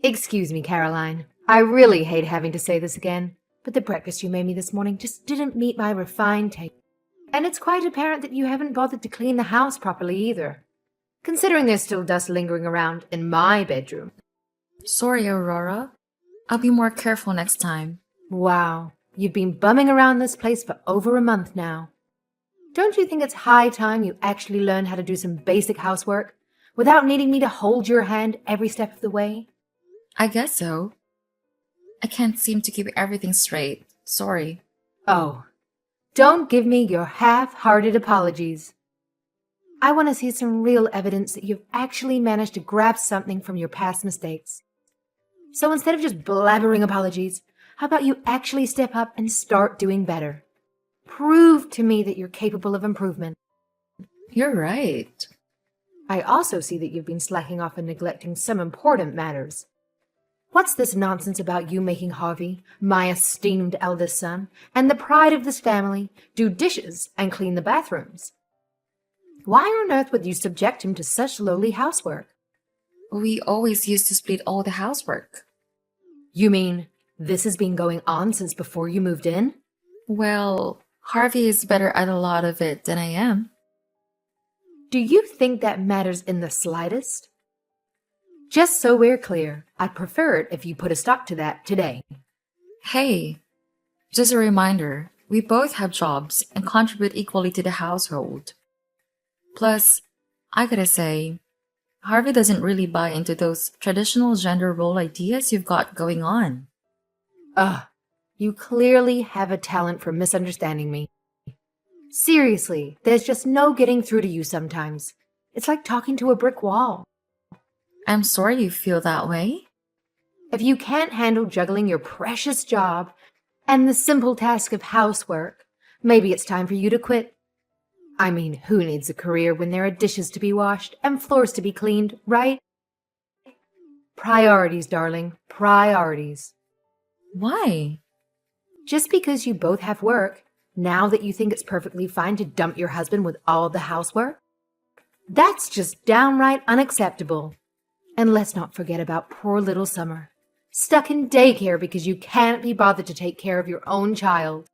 Excuse me, Caroline. I really hate having to say this again, but the breakfast you made me this morning just didn't meet my refined taste. And it's quite apparent that you haven't bothered to clean the house properly either, considering there's still dust lingering around in my bedroom. Sorry, Aurora. I'll be more careful next time. Wow, you've been bumming around this place for over a month now. Don't you think it's high time you actually learn how to do some basic housework without needing me to hold your hand every step of the way? I guess so. I can't seem to keep everything straight. Sorry. Oh, don't give me your half-hearted apologies. I want to see some real evidence that you've actually managed to grab something from your past mistakes. So instead of just blabbering apologies, how about you actually step up and start doing better? Prove to me that you're capable of improvement. You're right. I also see that you've been slacking off and neglecting some important matters. What's this nonsense about you making Harvey, my esteemed eldest son, and the pride of this family, do dishes and clean the bathrooms? Why on earth would you subject him to such lowly housework? We always used to split all the housework. You mean this has been going on since before you moved in? Well, Harvey is better at a lot of it than I am. Do you think that matters in the slightest? Just so we're clear, I'd prefer it if you put a stop to that today. Hey, just a reminder, we both have jobs and contribute equally to the household. Plus, I gotta say, Harvey doesn't really buy into those traditional gender role ideas you've got going on. Ugh, you clearly have a talent for misunderstanding me. Seriously, there's just no getting through to you sometimes. It's like talking to a brick wall. I'm sorry you feel that way. If you can't handle juggling your precious job and the simple task of housework, maybe it's time for you to quit. I mean, who needs a career when there are dishes to be washed and floors to be cleaned, right? Priorities, darling, priorities. Why? Just because you both have work, now that you think it's perfectly fine to dump your husband with all the housework? That's just downright unacceptable. And let's not forget about poor little Summer, stuck in daycare because you can't be bothered to take care of your own child.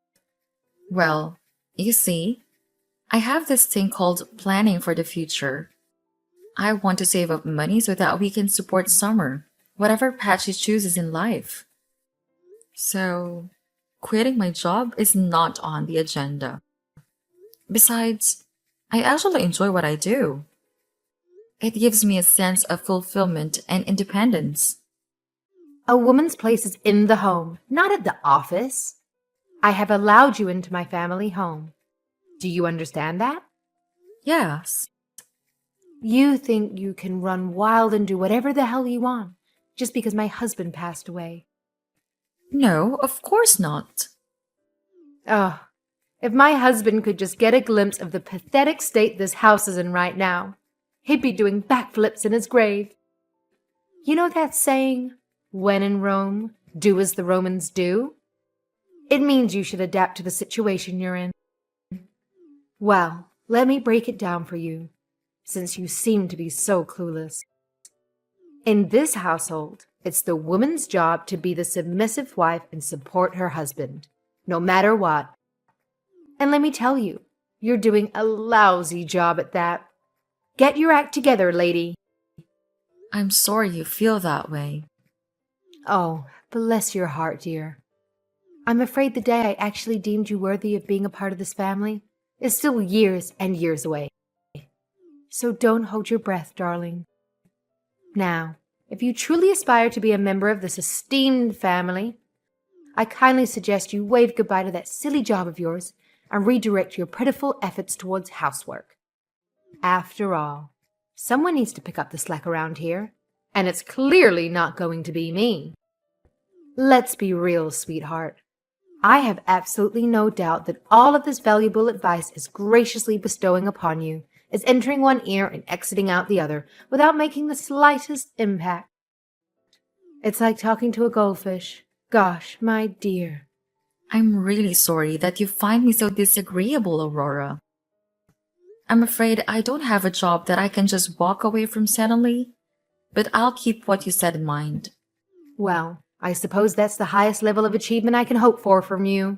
Well, you see, I have this thing called planning for the future. I want to save up money so that we can support Summer, whatever path she chooses in life. So, quitting my job is not on the agenda. Besides, I actually enjoy what I do. It gives me a sense of fulfillment and independence. A woman's place is in the home, not at the office. I have allowed you into my family home. Do you understand that? Yes. You think you can run wild and do whatever the hell you want just because my husband passed away. No, of course not. Oh, if my husband could just get a glimpse of the pathetic state this house is in right now, he'd be doing backflips in his grave. You know that saying, when in Rome, do as the Romans do? It means you should adapt to the situation you're in. Well, let me break it down for you, since you seem to be so clueless. In this household, it's the woman's job to be the submissive wife and support her husband, no matter what. And let me tell you, you're doing a lousy job at that. Get your act together, lady. I'm sorry you feel that way. Oh, bless your heart, dear. I'm afraid the day I actually deemed you worthy of being a part of this family is still years and years away. So don't hold your breath, darling. Now, if you truly aspire to be a member of this esteemed family, I kindly suggest you wave goodbye to that silly job of yours and redirect your pitiful efforts towards housework. After all, someone needs to pick up the slack around here, and it's clearly not going to be me. Let's be real, sweetheart. I have absolutely no doubt that all of this valuable advice is graciously bestowing upon you is entering one ear and exiting out the other without making the slightest impact. It's like talking to a goldfish. Gosh, my dear. I'm really sorry that you find me so disagreeable, Aurora. I'm afraid I don't have a job that I can just walk away from suddenly, but I'll keep what you said in mind. Well, I suppose that's the highest level of achievement I can hope for from you.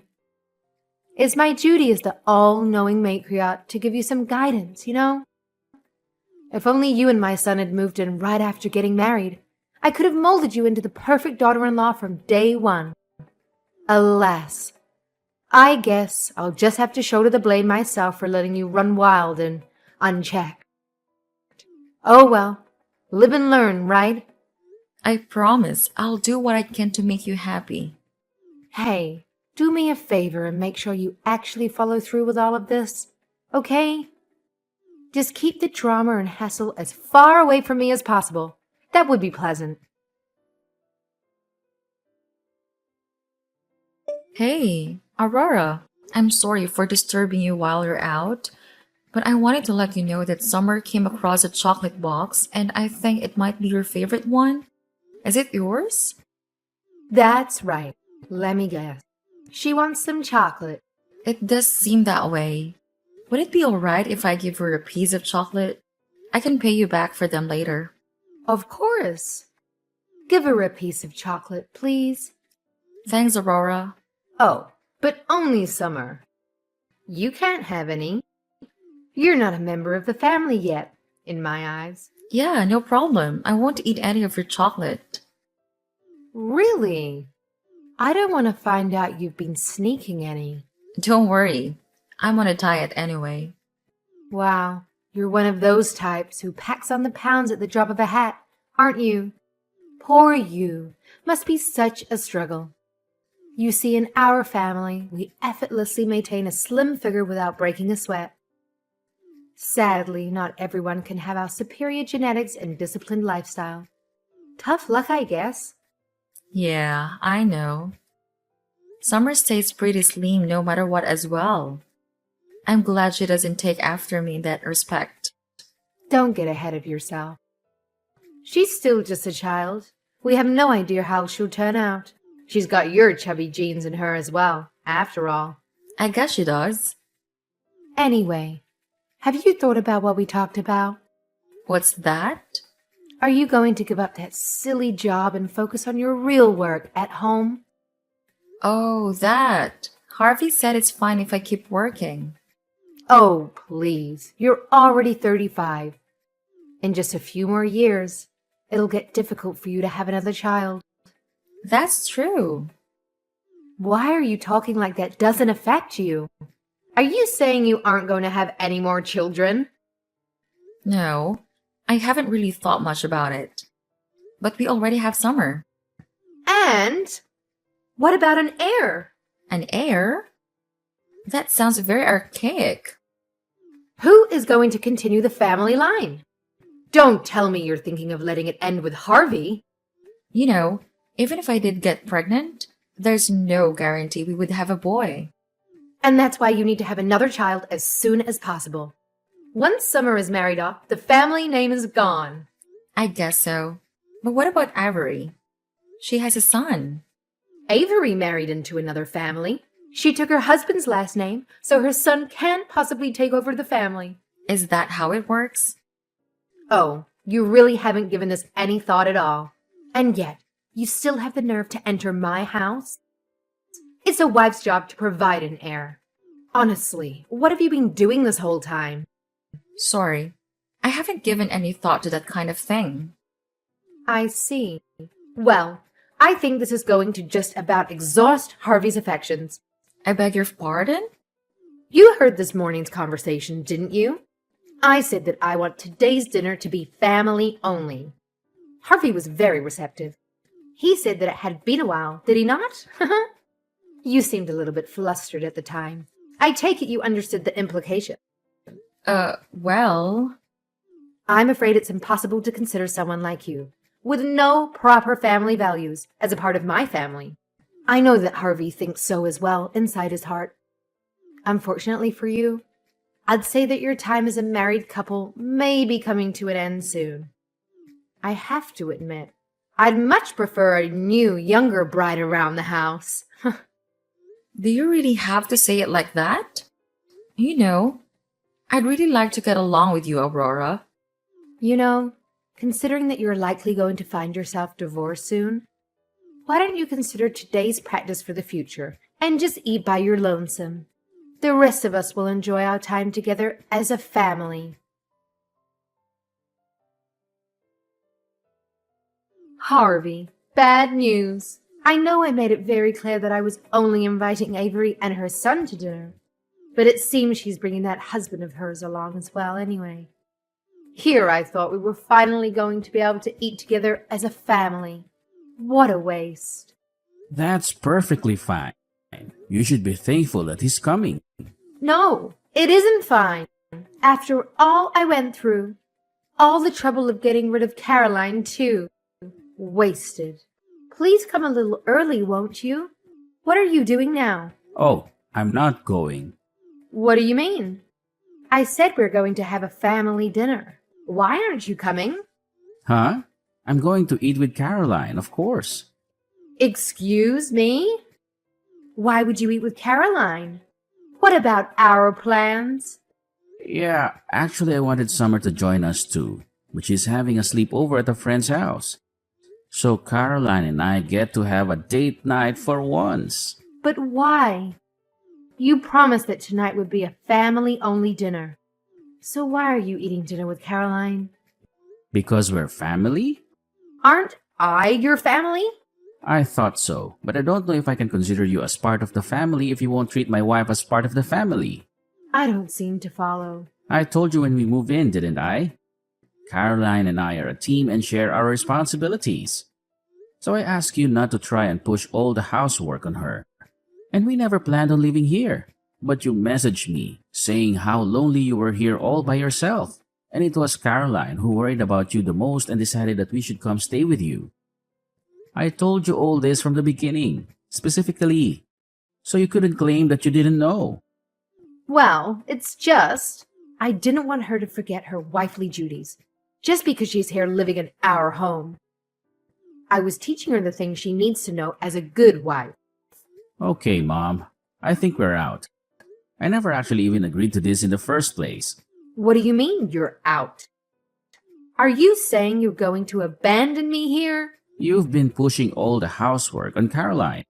It's my duty as the all-knowing matriarch to give you some guidance, you know? If only you and my son had moved in right after getting married, I could have molded you into the perfect daughter-in-law from day one. Alas, I guess I'll just have to shoulder the blame myself for letting you run wild and unchecked. Oh well, live and learn, right? I promise I'll do what I can to make you happy. Hey, do me a favor and make sure you actually follow through with all of this, okay? Just keep the drama and hassle as far away from me as possible. That would be pleasant. Hey, Aurora. I'm sorry for disturbing you while you're out, but I wanted to let you know that Summer came across a chocolate box and I think it might be your favorite one. Is it yours? That's right. Let me guess. She wants some chocolate. It does seem that way. Would it be alright if I give her a piece of chocolate? I can pay you back for them later. Of course. Give her a piece of chocolate, please. Thanks, Aurora. Oh, but only Summer. You can't have any. You're not a member of the family yet, in my eyes. Yeah, no problem. I won't eat any of your chocolate. Really? I don't want to find out you've been sneaking any. Don't worry. I'm on a diet anyway. Wow, you're one of those types who packs on the pounds at the drop of a hat, aren't you? Poor you. Must be such a struggle. You see, in our family, we effortlessly maintain a slim figure without breaking a sweat. Sadly, not everyone can have our superior genetics and disciplined lifestyle. Tough luck, I guess. Yeah, I know. Summer stays pretty slim no matter what as well. I'm glad she doesn't take after me in that respect. Don't get ahead of yourself. She's still just a child. We have no idea how she'll turn out. She's got your chubby genes in her as well, after all. I guess she does. Anyway, have you thought about what we talked about? What's that? Are you going to give up that silly job and focus on your real work at home? Oh, that. Harvey said it's fine if I keep working. Oh, please. You're already 35. In just a few more years, it'll get difficult for you to have another child. That's true. Why are you talking like that doesn't affect you? Are you saying you aren't going to have any more children? No, I haven't really thought much about it. But we already have Summer. And what about an heir? An heir? That sounds very archaic. Who is going to continue the family line? Don't tell me you're thinking of letting it end with Harvey. You know, even if I did get pregnant, there's no guarantee we would have a boy. And that's why you need to have another child as soon as possible. Once Summer is married off, the family name is gone. I guess so. But what about Avery? She has a son. Avery married into another family. She took her husband's last name, so her son can't possibly take over the family. Is that how it works? Oh, you really haven't given this any thought at all. And yet, you still have the nerve to enter my house? It's a wife's job to provide an heir. Honestly, what have you been doing this whole time? Sorry, I haven't given any thought to that kind of thing. I see. Well, I think this is going to just about exhaust Harvey's affections. I beg your pardon? You heard this morning's conversation, didn't you? I said that I want today's dinner to be family only. Harvey was very receptive. He said that it had been a while, did he not? You seemed a little bit flustered at the time. I take it you understood the implication. Well... I'm afraid it's impossible to consider someone like you, with no proper family values, as a part of my family. I know that Harvey thinks so as well, inside his heart. Unfortunately for you, I'd say that your time as a married couple may be coming to an end soon. I have to admit, I'd much prefer a new, younger bride around the house. Do you really have to say it like that? You know, I'd really like to get along with you, Aurora. You know, considering that you're likely going to find yourself divorced soon, Why don't you consider today's practice for the future and just eat by your lonesome? The rest of us will enjoy our time together as a family. Harvey, bad news. I know I made it very clear that I was only inviting Avery and her son to dinner, but it seems she's bringing that husband of hers along as well anyway. Here I thought we were finally going to be able to eat together as a family. What a waste. That's perfectly fine. You should be thankful that he's coming. No, it isn't fine. After all I went through, all the trouble of getting rid of Caroline, too. Wasted. Please come a little early, won't you? What are you doing now? Oh, I'm not going. What do you mean? I said we're going to have a family dinner. Why aren't you coming? Huh? I'm going to eat with Caroline, of course. Excuse me? Why would you eat with Caroline? What about our plans? Yeah, actually I wanted Summer to join us too, but she's having a sleepover at a friend's house. So Caroline and I get to have a date night for once. But why? You promised that tonight would be a family-only dinner. So why are you eating dinner with Caroline? Because we're family? Aren't I your family? I thought so, but I don't know if I can consider you as part of the family if you won't treat my wife as part of the family. I don't seem to follow. I told you when we moved in, didn't I? Caroline and I are a team and share our responsibilities. So I ask you not to try and push all the housework on her. And we never planned on living here. But you messaged me, saying how lonely you were here all by yourself. And it was Caroline who worried about you the most and decided that we should come stay with you. I told you all this from the beginning, specifically, so you couldn't claim that you didn't know. Well, it's just, I didn't want her to forget her wifely duties, just because she's here living in our home. I was teaching her the things she needs to know as a good wife. Okay, Mom, I think we're out. I never actually even agreed to this in the first place. What do you mean you're out? Are you saying you're going to abandon me here? You've been pushing all the housework on Caroline.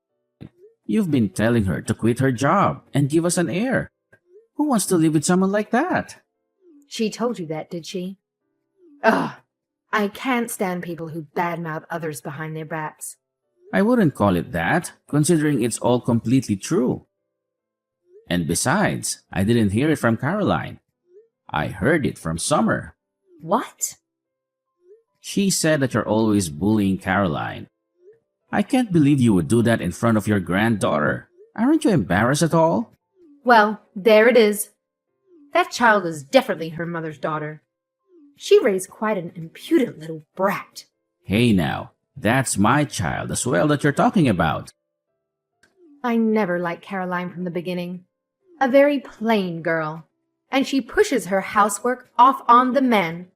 You've been telling her to quit her job and give us an heir. Who wants to live with someone like that? She told you that, did she? Ugh, I can't stand people who badmouth others behind their backs. I wouldn't call it that, considering it's all completely true. And besides, I didn't hear it from Caroline. I heard it from Summer. What? She said that you're always bullying Caroline. I can't believe you would do that in front of your granddaughter. Aren't you embarrassed at all? Well, there it is. That child is definitely her mother's daughter. She raised quite an impudent little brat. Hey now, that's my child as well that you're talking about. I never liked Caroline from the beginning. A very plain girl. And she pushes her housework off on the men.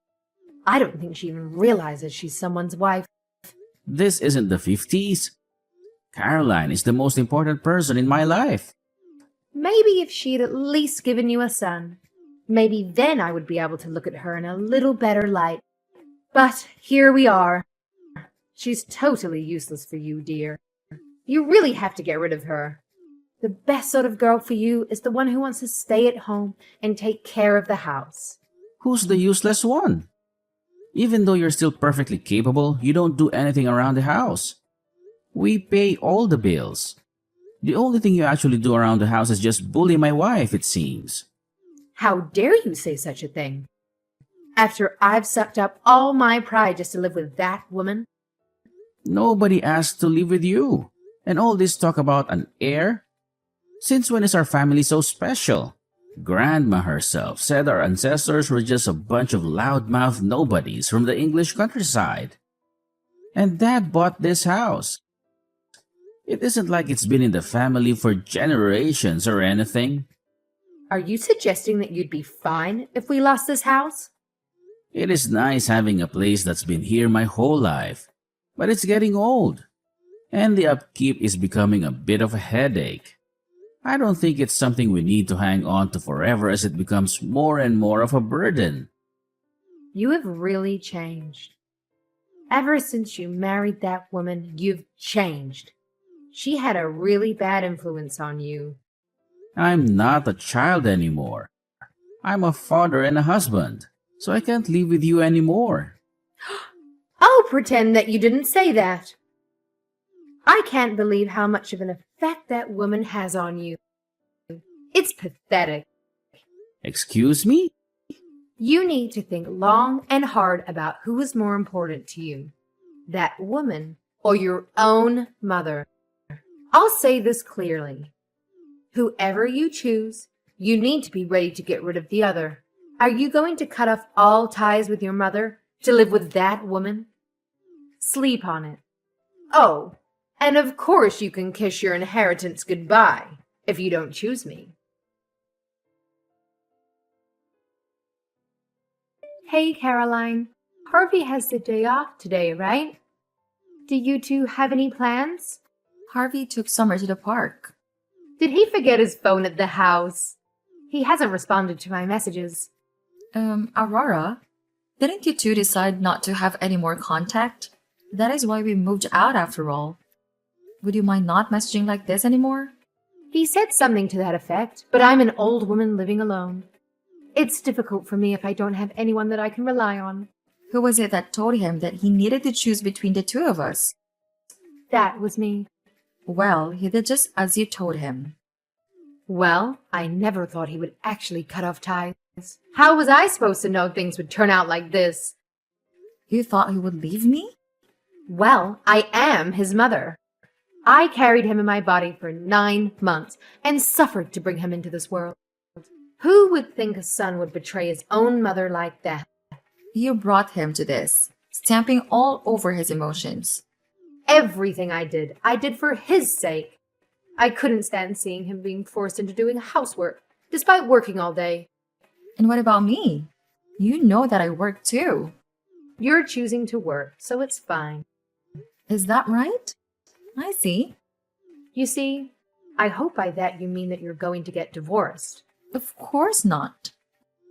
I don't think she even realizes she's someone's wife. This isn't the 50s. Caroline is the most important person in my life. Maybe if she'd at least given you a son, maybe then I would be able to look at her in a little better light. But here we are. She's totally useless for you, dear. You really have to get rid of her. The best sort of girl for you is the one who wants to stay at home and take care of the house. Who's the useless one? Even though you're still perfectly capable, you don't do anything around the house. We pay all the bills. The only thing you actually do around the house is just bully my wife, it seems. How dare you say such a thing? After I've sucked up all my pride just to live with that woman? Nobody asked to live with you. And all this talk about an heir? Since when is our family so special? Grandma herself said our ancestors were just a bunch of loudmouth nobodies from the English countryside. And Dad bought this house. It isn't like it's been in the family for generations or anything. Are you suggesting that you'd be fine if we lost this house? It is nice having a place that's been here my whole life, but it's getting old. And the upkeep is becoming a bit of a headache. I don't think it's something we need to hang on to forever as it becomes more and more of a burden. You have really changed. Ever since you married that woman, you've changed. She had a really bad influence on you. I'm not a child anymore. I'm a father and a husband, so I can't live with you anymore. I'll pretend that you didn't say that. I can't believe how much of an effect that woman has on you. It's pathetic. Excuse me? You need to think long and hard about who is more important to you, that woman or your own mother. I'll say this clearly. Whoever you choose, you need to be ready to get rid of the other. Are you going to cut off all ties with your mother to live with that woman? Sleep on it. Oh, and of course you can kiss your inheritance goodbye if you don't choose me. Hey, Caroline. Harvey has the day off today, right? Do you two have any plans? Harvey took Summer to the park. Did he forget his phone at the house? He hasn't responded to my messages. Aurora, didn't you two decide not to have any more contact? That is why we moved out after all. Would you mind not messaging like this anymore? He said something to that effect, but I'm an old woman living alone. It's difficult for me if I don't have anyone that I can rely on. Who was it that told him that he needed to choose between the two of us? That was me. Well, he did just as you told him. Well, I never thought he would actually cut off ties. How was I supposed to know things would turn out like this? You thought he would leave me? Well, I am his mother. I carried him in my body for 9 months and suffered to bring him into this world. Who would think a son would betray his own mother like that? You brought him to this, stamping all over his emotions. Everything I did for his sake. I couldn't stand seeing him being forced into doing housework, despite working all day. And what about me? You know that I work too. You're choosing to work, so it's fine. Is that right? I see. You see, I hope by that you mean that you're going to get divorced. Of course not.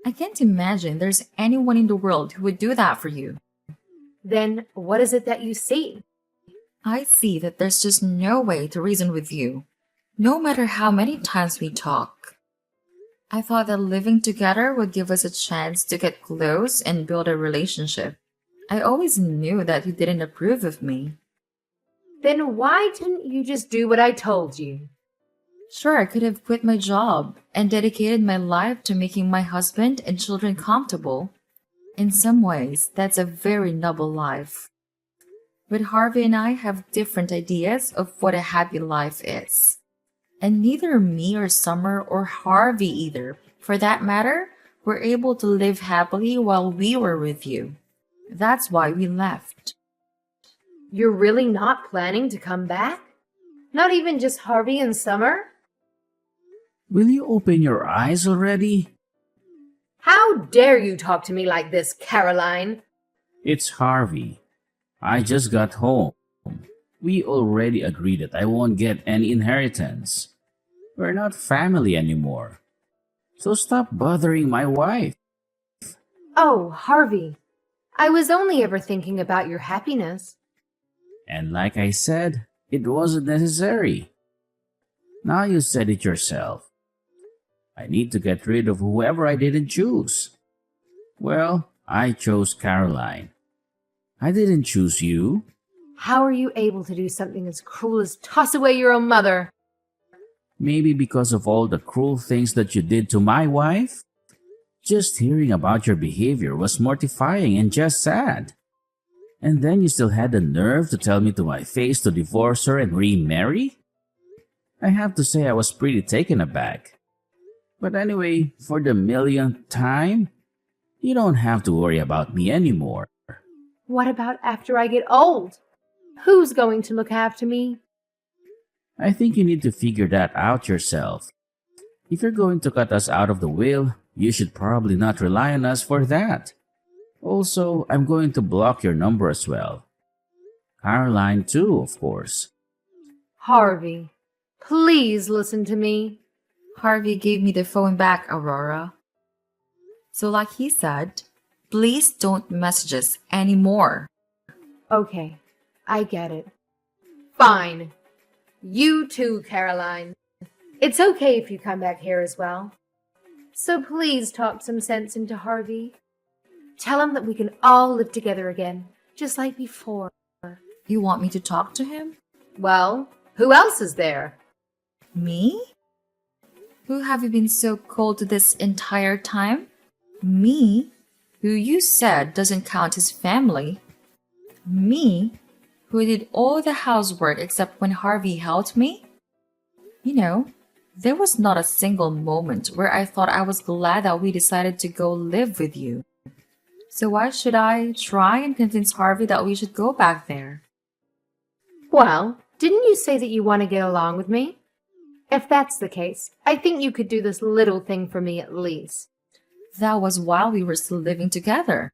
I can't imagine there's anyone in the world who would do that for you. Then what is it that you see? I see that there's just no way to reason with you, no matter how many times we talk. I thought that living together would give us a chance to get close and build a relationship. I always knew that you didn't approve of me. Then why didn't you just do what I told you? Sure, I could have quit my job and dedicated my life to making my husband and children comfortable. In some ways, that's a very noble life. But Harvey and I have different ideas of what a happy life is. And neither me or Summer or Harvey either, for that matter, were able to live happily while we were with you. That's why we left. You're really not planning to come back? Not even just Harvey and Summer? Will you open your eyes already? How dare you talk to me like this, Caroline? It's Harvey. I just got home. We already agreed that I won't get any inheritance. We're not family anymore. So stop bothering my wife. Oh, Harvey, I was only ever thinking about your happiness. And like I said, it wasn't necessary. Now you said it yourself. I need to get rid of whoever I didn't choose. Well, I chose Caroline. I didn't choose you. How are you able to do something as cruel as toss away your own mother? Maybe because of all the cruel things that you did to my wife? Just hearing about your behavior was mortifying and just sad. And then you still had the nerve to tell me to my face to divorce her and remarry? I have to say I was pretty taken aback. But anyway, for the millionth time, you don't have to worry about me anymore. What about after I get old? Who's going to look after me? I think you need to figure that out yourself. If you're going to cut us out of the will, you should probably not rely on us for that. Also, I'm going to block your number as well. Caroline too, of course. Harvey, please listen to me. Harvey gave me the phone back, Aurora. So like he said, please don't message us anymore. Okay, I get it. Fine. You too, Caroline. It's okay if you come back here as well. So please talk some sense into Harvey. Tell him that we can all live together again, just like before. You want me to talk to him? Well, who else is there? Me? Who have you been so cold to this entire time? Me, who you said doesn't count as family. Me, who did all the housework except when Harvey helped me. You know, there was not a single moment where I thought I was glad that we decided to go live with you. So why should I try and convince Harvey that we should go back there? Well, didn't you say that you want to get along with me? If that's the case, I think you could do this little thing for me at least. That was while we were still living together.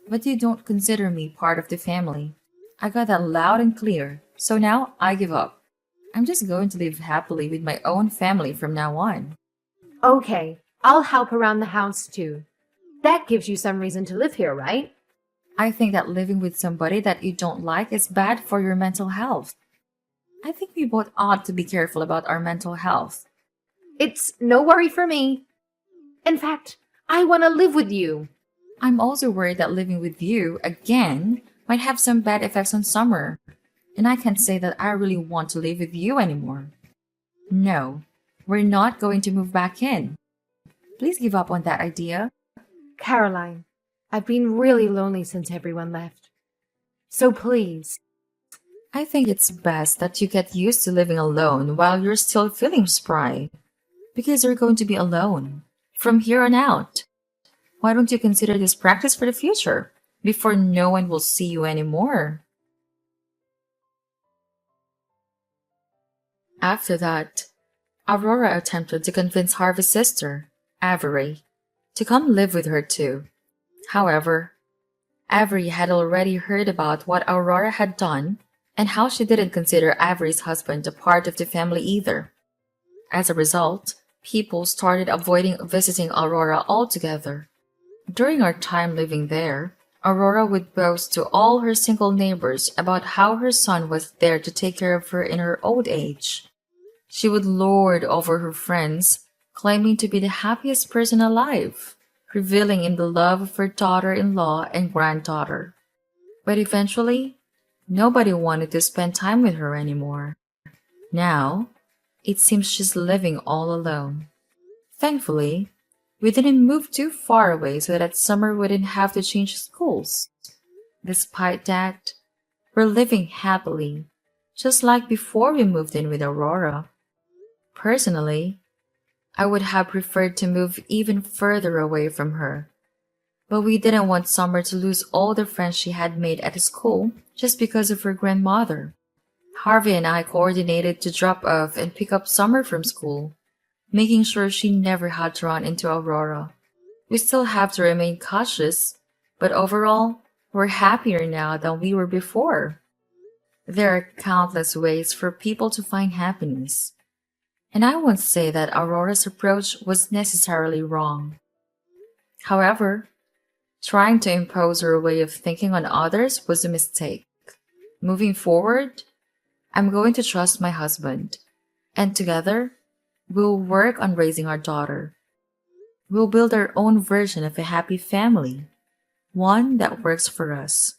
But you don't consider me part of the family. I got that loud and clear, so now I give up. I'm just going to live happily with my own family from now on. Okay, I'll help around the house too. That gives you some reason to live here, right? I think that living with somebody that you don't like is bad for your mental health. I think we both ought to be careful about our mental health. It's no worry for me. In fact, I want to live with you. I'm also worried that living with you, again, might have some bad effects on Summer. And I can't say that I really want to live with you anymore. No, we're not going to move back in. Please give up on that idea. Caroline, I've been really lonely since everyone left. So please. I think it's best that you get used to living alone while you're still feeling spry. Because you're going to be alone from here on out. Why don't you consider this practice for the future before no one will see you anymore? After that, Aurora attempted to convince Harvey's sister, Avery, to come live with her too. However, Avery had already heard about what Aurora had done and how she didn't consider Avery's husband a part of the family either. As a result, people started avoiding visiting Aurora altogether. During our time living there, Aurora would boast to all her single neighbors about how her son was there to take care of her in her old age. She would lord over her friends, claiming to be the happiest person alive, reveling in the love of her daughter-in-law and granddaughter. But eventually, nobody wanted to spend time with her anymore. Now, it seems she's living all alone. Thankfully, we didn't move too far away so that Summer wouldn't have to change schools. Despite that, we're living happily, just like before we moved in with Aurora. Personally, I would have preferred to move even further away from her. But we didn't want Summer to lose all the friends she had made at school just because of her grandmother. Harvey and I coordinated to drop off and pick up Summer from school, making sure she never had to run into Aurora. We still have to remain cautious, but overall, we're happier now than we were before. There are countless ways for people to find happiness. And I won't say that Aurora's approach was necessarily wrong. However, trying to impose her way of thinking on others was a mistake. Moving forward, I'm going to trust my husband, and together, we'll work on raising our daughter. We'll build our own version of a happy family, one that works for us.